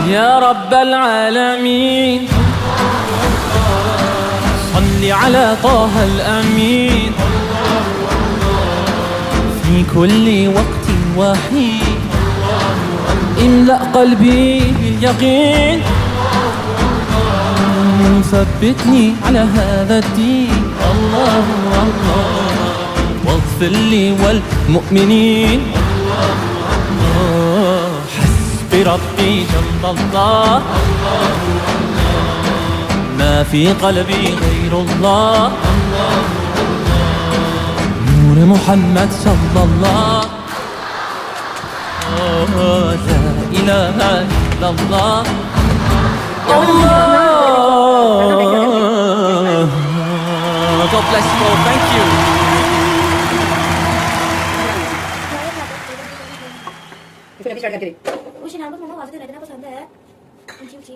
يا رب العالمين صل على طه الأمين في كل وقت وحين املأ قلبي باليقين ثبتني على هذا الدين الله الله واغفر لي والمؤمنين حسبي ربي جل الله ما في قلبي غير الله نور محمد صلى الله لا إله إلا الله Allah. God bless you all. Thank you. उस नाम को मम्मा वाजते रहना पसंद है ऊंची ऊंची